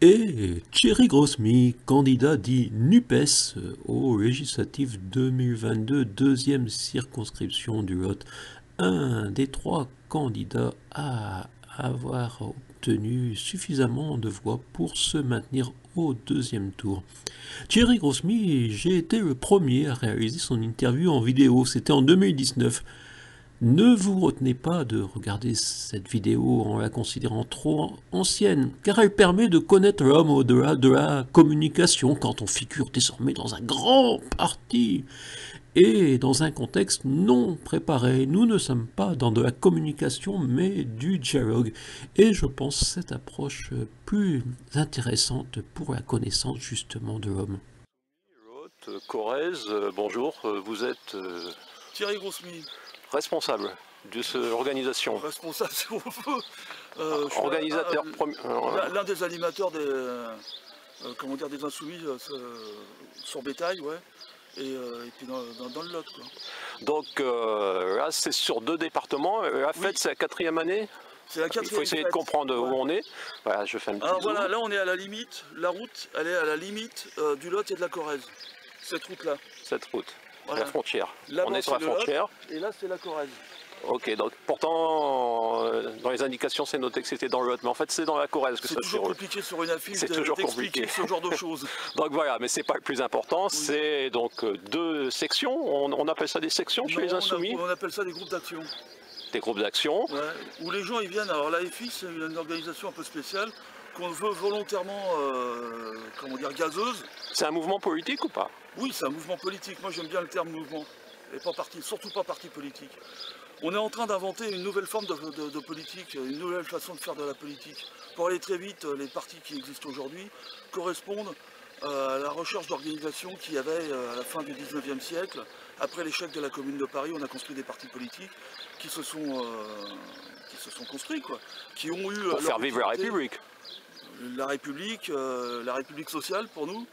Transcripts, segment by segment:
Et Thierry Grosmy, candidat dit NUPES aux législatives 2022, deuxième circonscription du Lot, un des trois candidats à avoir obtenu suffisamment de voix pour se maintenir au deuxième tour. Thierry Grosmy, j'ai été le premier à réaliser son interview en vidéo, c'était en 2019. Ne vous retenez pas de regarder cette vidéo en la considérant trop ancienne, car elle permet de connaître l'homme au-delà de la communication quand on figure désormais dans un grand parti et dans un contexte non préparé. Nous ne sommes pas dans de la communication mais du dialogue, et je pense cette approche plus intéressante pour la connaissance justement de l'homme. Corrèze, bonjour, vous êtes Thierry Grosmy. Responsable de cette organisation. Responsable, si on veut. Organisateur. L'un des animateurs des, des Insoumis sur Bétail, ouais. Et puis dans le Lot, quoi. Donc là, c'est sur 2 départements. La fête, c'est la 4e année. C'est la 4e. Il faut essayer de comprendre où on est. Voilà, je fais un petit Alors zoom. voilà, là on est à la limite. La route, elle est à la limite du Lot et de la Corrèze. Cette route-là. Cette route. Voilà. La frontière. Là, on est sur la frontière. Et là, c'est la Corrèze. Ok, donc pourtant, dans les indications, c'est noté que c'était dans le Lot, mais en fait, c'est dans la Corrèze que ça se déroule. C'est toujours compliqué sur une affiche d'expliquer ce genre de choses. Donc voilà, mais c'est pas le plus important, oui. C'est donc 2 sections, on appelle ça des sections chez les Insoumis. On appelle ça des groupes d'action. Des groupes d'action. Ouais, où les gens ils viennent, alors l'AFI c'est une organisation un peu spéciale, qu'on veut volontairement, gazeuse. C'est un mouvement politique ou pas? Oui, c'est un mouvement politique, moi j'aime bien le terme mouvement, et pas parti, surtout pas parti politique. On est en train d'inventer une nouvelle forme de politique, une nouvelle façon de faire de la politique. Pour aller très vite, les partis qui existent aujourd'hui correspondent à la recherche d'organisation qu'il y avait à la fin du 19e siècle. Après l'échec de la Commune de Paris, on a construit des partis politiques qui se sont construits, quoi, qui ont eu... Pour faire vivre la République. La République sociale pour nous,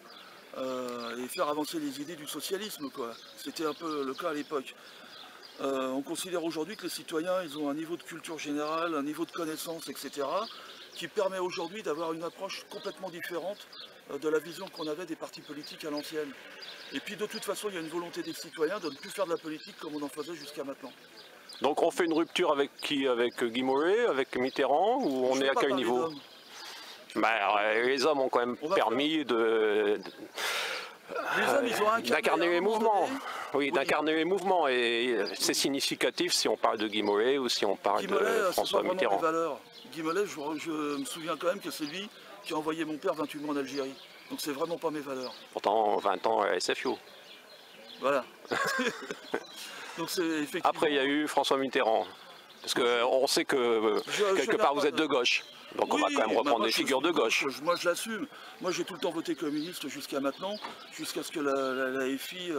et faire avancer les idées du socialisme, quoi. C'était un peu le cas à l'époque. On considère aujourd'hui que les citoyens ils ont un niveau de culture générale, un niveau de connaissance, etc., qui permet aujourd'hui d'avoir une approche complètement différente de la vision qu'on avait des partis politiques à l'ancienne. Et puis de toute façon, il y a une volonté des citoyens de ne plus faire de la politique comme on en faisait jusqu'à maintenant. Donc on fait une rupture avec qui? Avec Guy Mollet, avec Mitterrand, ou on est à quel niveau? Les hommes ont quand même permis d'incarner les mouvements. Oui, d'incarner les mouvements, et c'est significatif si on parle de Guy Mollet ou si on parle de François Mitterrand. Guy Mollet, je me souviens quand même que c'est lui qui a envoyé mon père 28 mois en Algérie. Donc c'est vraiment pas mes valeurs. Pourtant 20 ans à SFIO. Voilà. Donc effectivement... Après il y a eu François Mitterrand. Parce qu'on sait que quelque part vous êtes de gauche. Donc oui, on va quand même reprendre des figures de gauche. Moi je l'assume. Moi j'ai tout le temps voté communiste jusqu'à maintenant, jusqu'à ce que la FI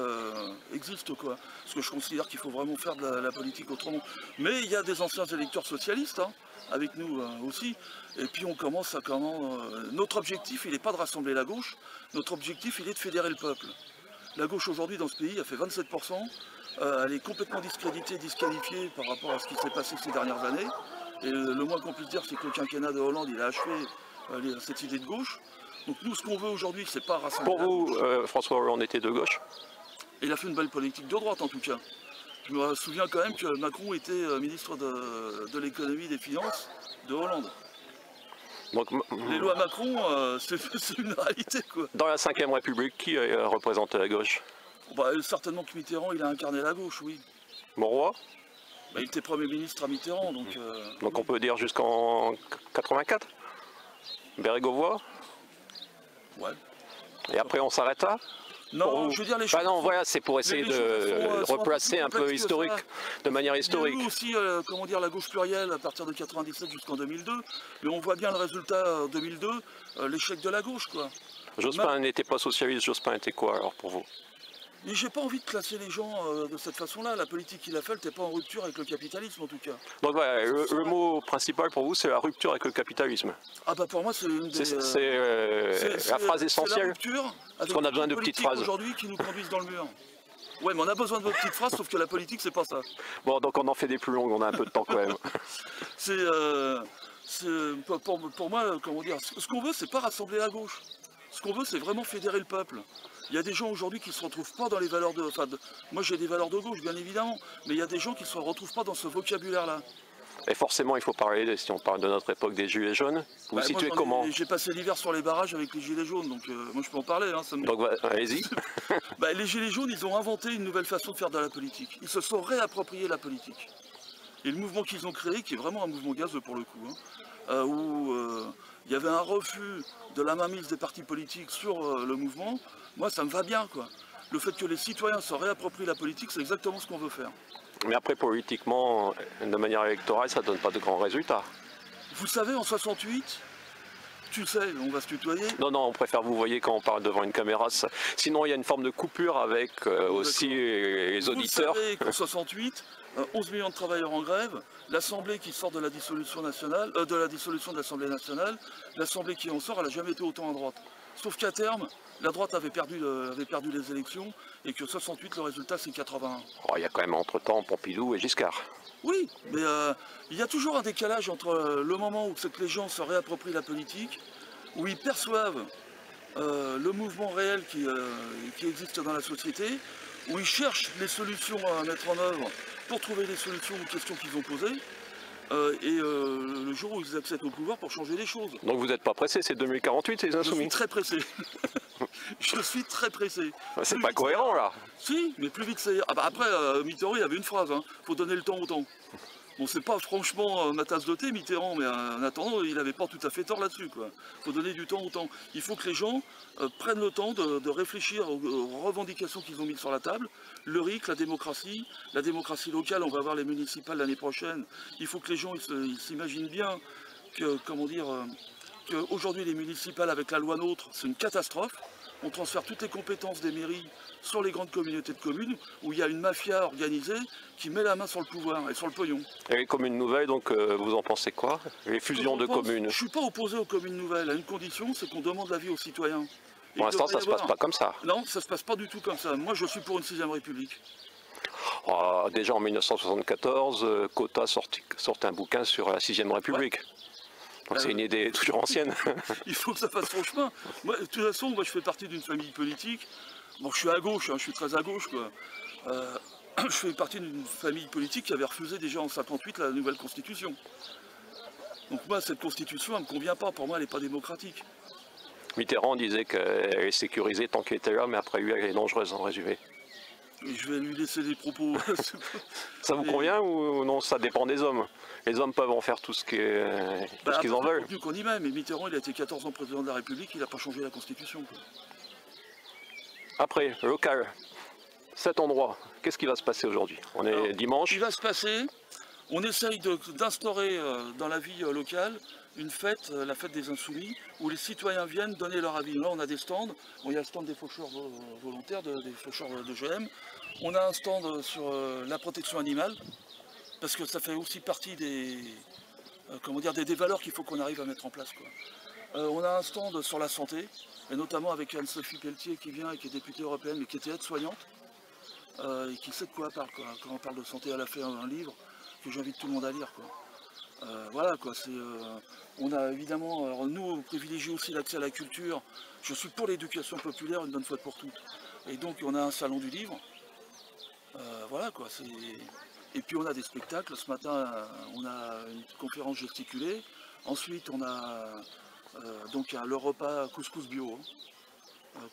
existe, quoi. Parce que je considère qu'il faut vraiment faire de la politique autrement. Mais il y a des anciens électeurs socialistes, hein, avec nous aussi. Et puis on commence à notre objectif, il n'est pas de rassembler la gauche, notre objectif il est de fédérer le peuple. La gauche aujourd'hui dans ce pays a fait 27%. Elle est complètement discréditée, disqualifiée par rapport à ce qui s'est passé ces dernières années. Et le moins qu'on puisse dire, c'est que le quinquennat de Hollande, il a achevé cette idée de gauche. Donc nous, ce qu'on veut aujourd'hui, c'est pas rassembler. Pour vous, François Hollande était de gauche? Il a fait une belle politique de droite, en tout cas. Je me souviens quand même que Macron était ministre de l'économie et des finances de Hollande. Donc, les lois Macron, c'est une réalité, quoi. Dans la 5e République, qui représentait la gauche? Certainement que Mitterrand, il a incarné la gauche, oui. Mauroy? Il était Premier ministre à Mitterrand, donc... Donc on peut dire jusqu'en 84? Bérégovoy? Ouais. Et après on s'arrête là? Non, je veux dire les choses... non, voilà, c'est pour essayer de replacer un peu historique, de manière historique. Il y a eu aussi, la gauche plurielle à partir de 97 jusqu'en 2002, mais on voit bien le résultat en 2002, l'échec de la gauche, quoi. Jospin n'était pas socialiste, Jospin était quoi alors pour vous? Mais j'ai pas envie de classer les gens de cette façon-là. La politique qu'il a faite, elle n'était pas en rupture avec le capitalisme en tout cas. Donc voilà, le mot principal pour vous, c'est la rupture avec le capitalisme. Ah bah pour moi, c'est une des... C'est la phrase essentielle. La rupture parce qu'on a besoin de petites phrases aujourd'hui qui nous conduisent dans le mur. Ouais, mais on a besoin de votre petite phrase, sauf que la politique, c'est pas ça. Bon, donc on en fait des plus longues, on a un peu de temps quand même. Pour moi, comment dire, ce qu'on veut, c'est pas rassembler la gauche. Ce qu'on veut, c'est vraiment fédérer le peuple. Il y a des gens aujourd'hui qui ne se retrouvent pas dans les valeurs de... moi j'ai des valeurs de gauche, bien évidemment, mais il y a des gens qui ne se retrouvent pas dans ce vocabulaire-là. Et forcément, il faut parler, si on parle de notre époque, des Gilets jaunes. Vous vous situez comment? J'ai passé l'hiver sur les barrages avec les Gilets jaunes, donc moi je peux en parler. Hein, donc allez-y. Les Gilets jaunes, ils ont inventé une nouvelle façon de faire de la politique. Ils se sont réappropriés la politique. Et le mouvement qu'ils ont créé, qui est vraiment un mouvement gazeux pour le coup, hein, où il y avait un refus de la mainmise des partis politiques sur le mouvement, moi ça me va bien, quoi. Le fait que les citoyens se réapproprient la politique, c'est exactement ce qu'on veut faire. Mais après, politiquement, de manière électorale, ça ne donne pas de grands résultats. Vous savez, en 68, tu sais, on va se tutoyer. Non, non, on préfère vous voyez quand on parle devant une caméra. Ça. Sinon, il y a une forme de coupure avec aussi les auditeurs. Vous savez qu'en 68, 11 millions de travailleurs en grève, l'Assemblée qui sort de la dissolution nationale, de l'Assemblée nationale, l'Assemblée qui en sort, elle n'a jamais été autant à droite. Sauf qu'à terme, la droite avait perdu les élections et que 68, le résultat, c'est 81. Oh, il y a quand même entre-temps Pompidou et Giscard. Oui, mais il y a toujours un décalage entre le moment où les gens se réapproprient la politique, où ils perçoivent le mouvement réel qui existe dans la société, où ils cherchent les solutions à mettre en œuvre pour trouver les solutions aux questions qu'ils ont posées, et le jour où ils accèdent au pouvoir pour changer les choses. Donc vous n'êtes pas pressé, c'est 2048, c'est les Insoumis? Je suis très pressé. Je suis très pressé. C'est pas cohérent là. Si, mais plus vite c'est... Ah bah après, Mitterrand, il y avait une phrase, hein, faut donner le temps au temps. Bon, c'est pas franchement ma tasse de thé, Mitterrand, mais en attendant, il n'avait pas tout à fait tort là-dessus, quoi. Faut donner du temps au temps. Il faut que les gens prennent le temps de réfléchir aux revendications qu'ils ont mises sur la table. Le RIC, la démocratie locale, on va avoir les municipales l'année prochaine. Il faut que les gens ils s'imaginent bien que, comment dire, qu'aujourd'hui les municipales avec la loi NOTRe, c'est une catastrophe. On transfère toutes les compétences des mairies sur les grandes communautés de communes, où il y a une mafia organisée qui met la main sur le pouvoir et sur le pognon. Et les communes nouvelles, donc vous en pensez quoi? Les fusions de communes? Je ne suis pas opposé aux communes nouvelles, à une condition, c'est qu'on demande l'avis aux citoyens. Pour l'instant, ça ne se passe pas comme ça. Non, ça ne se passe pas du tout comme ça. Moi, je suis pour une 6ème République. Oh, déjà en 1974, Cota sortait un bouquin sur la 6ème République. Ouais. Donc c'est une idée toujours ancienne. Il faut que ça fasse son chemin. Moi, de toute façon, moi je fais partie d'une famille politique. Bon, je suis à gauche, hein, je suis très à gauche, quoi. Je fais partie d'une famille politique qui avait refusé déjà en 58 la nouvelle constitution. Donc moi, cette constitution, elle ne me convient pas. Pour moi, elle n'est pas démocratique. Mitterrand disait qu'elle est sécurisée tant qu'elle était là, mais après lui, elle est dangereuse en résumé. Et je vais lui laisser des propos. Ça vous convient ou non? Ça dépend des hommes. Les hommes peuvent en faire tout ce qu'ils en veulent. Plus qu'on y met, mais Mitterrand, il a été 14 ans président de la République, il n'a pas changé la Constitution, quoi. Après, local, cet endroit, qu'est-ce qui va se passer aujourd'hui? On est dimanche. Il va se passer, on essaye d'instaurer dans la vie locale une fête, la fête des Insoumis, où les citoyens viennent donner leur avis. Là, on a des stands. Bon, il y a le stand des faucheurs volontaires, des faucheurs de GM. On a un stand sur la protection animale, parce que ça fait aussi partie des valeurs qu'il faut qu'on arrive à mettre en place, quoi. On a un stand sur la santé, et notamment avec Anne-Sophie Pelletier qui vient et qui est députée européenne, mais qui était aide-soignante, et qui sait de quoi elle parle, quoi. Quand on parle de santé, elle a fait un livre que j'invite tout le monde à lire, quoi. Voilà, quoi, on a évidemment, alors nous on privilégie aussi l'accès à la culture. Je suis pour l'éducation populaire une bonne fois pour toutes. Et donc on a un salon du livre. Voilà, quoi, et puis on a des spectacles. Ce matin on a une conférence gesticulée. Ensuite on a donc le repas couscous bio.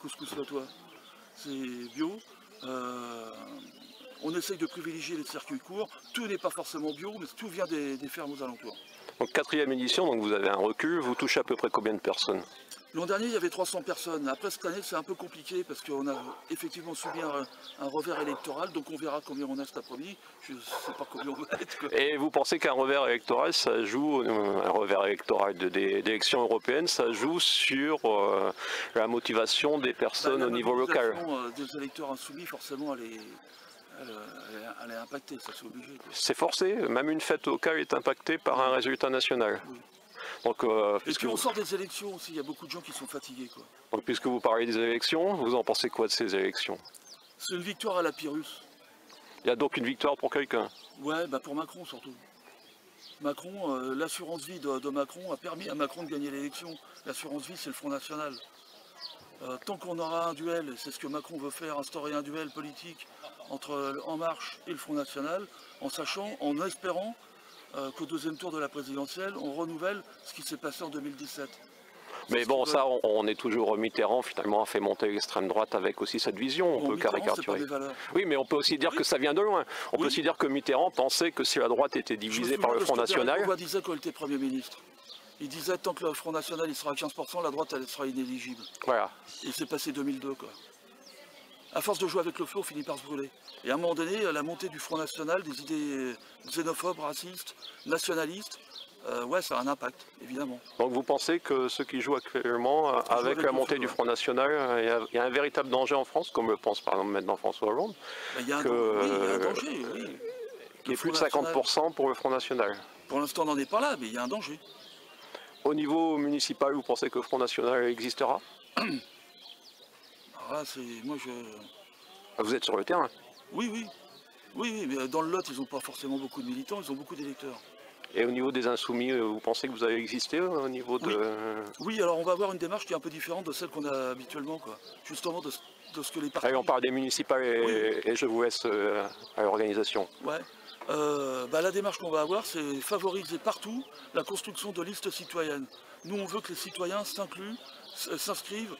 Couscous à toi. C'est bio. On essaye de privilégier les circuits courts. Tout n'est pas forcément bio, mais tout vient des fermes aux alentours. Donc 4e édition, donc vous avez un recul. Vous touchez à peu près combien de personnes? L'an dernier, il y avait 300 personnes. Après, cette année, c'est un peu compliqué parce qu'on a effectivement subi un revers électoral. Donc on verra combien on a cet après-midi. Je ne sais pas combien on va être, quoi. Et vous pensez qu'un revers électoral, ça joue, un revers électoral d'élections européennes, ça joue sur la motivation des personnes au niveau local? Des électeurs insoumis, forcément, elle est impactée, ça c'est obligé. C'est forcé, même une fête locale est impactée par un résultat national. Oui. Donc, et puis on sort des élections aussi, il y a beaucoup de gens qui sont fatigués, quoi. Donc puisque vous parlez des élections, vous en pensez quoi de ces élections? C'est une victoire à la Pyrrhus. Il y a donc une victoire pour quelqu'un? Ouais, bah pour Macron surtout. Macron, l'assurance vie de Macron a permis à Macron de gagner l'élection. L'assurance vie, c'est le Front National. Tant qu'on aura un duel, et c'est ce que Macron veut faire, instaurer un duel politique entre En Marche et le Front National, en espérant qu'au deuxième tour de la présidentielle, on renouvelle ce qui s'est passé en 2017. Mais bon, ça, on est toujours Mitterrand, finalement, a fait monter l'extrême droite avec aussi cette vision, on peut caricaturer. Oui, mais on peut aussi dire que ça vient de loin. On peut aussi dire que Mitterrand pensait que si la droite était divisée par le Front National... Il disait quand il était Premier ministre. Il disait tant que le Front National il sera à 15%, la droite elle sera inéligible. Voilà. Et c'est passé 2002 quoi. À force de jouer avec le feu, on finit par se brûler. Et à un moment donné, la montée du Front National, des idées xénophobes, racistes, nationalistes, ouais, ça a un impact, évidemment. Donc vous pensez que ceux qui jouent actuellement, avec la montée du Front National, il y a un véritable danger en France, comme le pense par exemple maintenant François Hollande, oui, il y a un danger, oui. Qui est plus de 50% pour le Front National. Pour l'instant, on n'en est pas là, mais il y a un danger. Au niveau municipal, vous pensez que le Front National existera? Alors là, c'est... Moi, je... Vous êtes sur le terrain? Oui, mais dans le Lot, ils n'ont pas forcément beaucoup de militants, ils ont beaucoup d'électeurs. Et au niveau des Insoumis, vous pensez que vous allez exister au niveau de... Oui, alors on va avoir une démarche qui est un peu différente de celle qu'on a habituellement, quoi. Justement de ce que les partis... Allez, on parle des municipales et je vous laisse à l'organisation. Ouais. La démarche qu'on va avoir, c'est favoriser partout la construction de listes citoyennes. Nous, on veut que les citoyens s'incluent, s'inscrivent,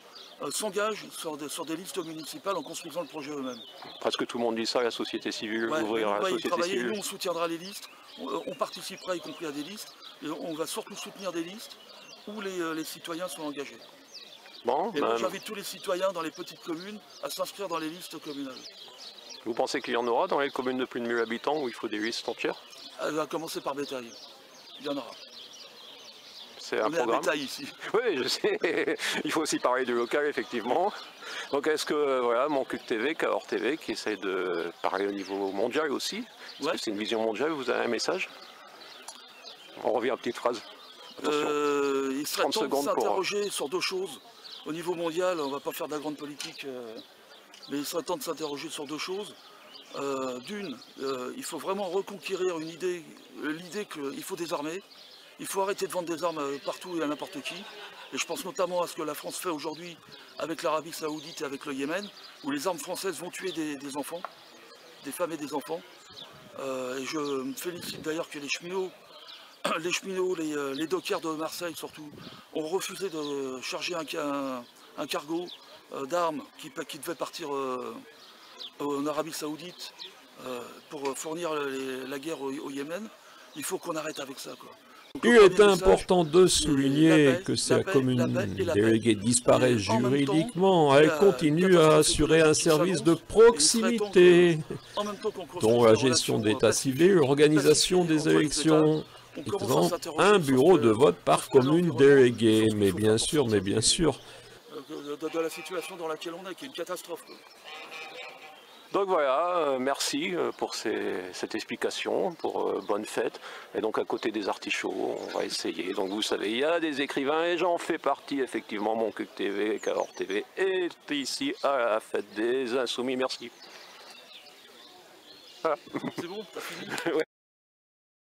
s'engagent sur des listes municipales en construisant le projet eux-mêmes. Presque tout le monde dit ça, la société civile, ouvrira la société civile. Nous, on soutiendra les listes, on participera y compris à des listes, et on va surtout soutenir des listes où les citoyens sont engagés. Bon, et moi, j'invite tous les citoyens dans les petites communes à s'inscrire dans les listes communales. Vous pensez qu'il y en aura dans les communes de plus de 1000 habitants où il faut des listes entières? Elle va commencer par Bétail. Il y en aura. C'est un programme. À Bétail ici. Oui, je sais. Il faut aussi parler du local, effectivement. Donc est-ce que, voilà, mon Culte TV, Cahors TV, qui essaie de parler au niveau mondial aussi, parce que c'est une vision mondiale, vous avez un message? On revient à une petite phrase. Attention. Il serait temps de s'interroger sur deux choses. Au niveau mondial, on ne va pas faire de la grande politique, mais il serait temps de s'interroger sur deux choses. D'une, il faut vraiment reconquérir l'idée qu'il faut désarmer. Il faut arrêter de vendre des armes partout et à n'importe qui. Et je pense notamment à ce que la France fait aujourd'hui avec l'Arabie Saoudite et avec le Yémen, où les armes françaises vont tuer des enfants, des femmes et des enfants. Et je me félicite d'ailleurs que les cheminots, les dockers de Marseille surtout, ont refusé de charger un cargo d'armes qui devait partir en Arabie Saoudite pour fournir la guerre au Yémen. Il faut qu'on arrête avec ça, quoi. Donc, il est important de souligner que si la commune déléguée disparaît juridiquement, elle continue à assurer un service de proximité, dont la gestion d'état civil, l'organisation des élections, exemple, un bureau de vote par commune déléguée. Mais bien sûr, de la situation dans laquelle on est, qui est une catastrophe, quoi. Donc voilà, merci pour cette explication, pour bonne fête. Et donc à côté des artichauts, on va essayer. Donc vous savez, il y a des écrivains et j'en fais partie effectivement. Mon Culte TV, Cahors TV est ici à la fête des Insoumis. Merci. Voilà. C'est bon, t'as fini? Ouais.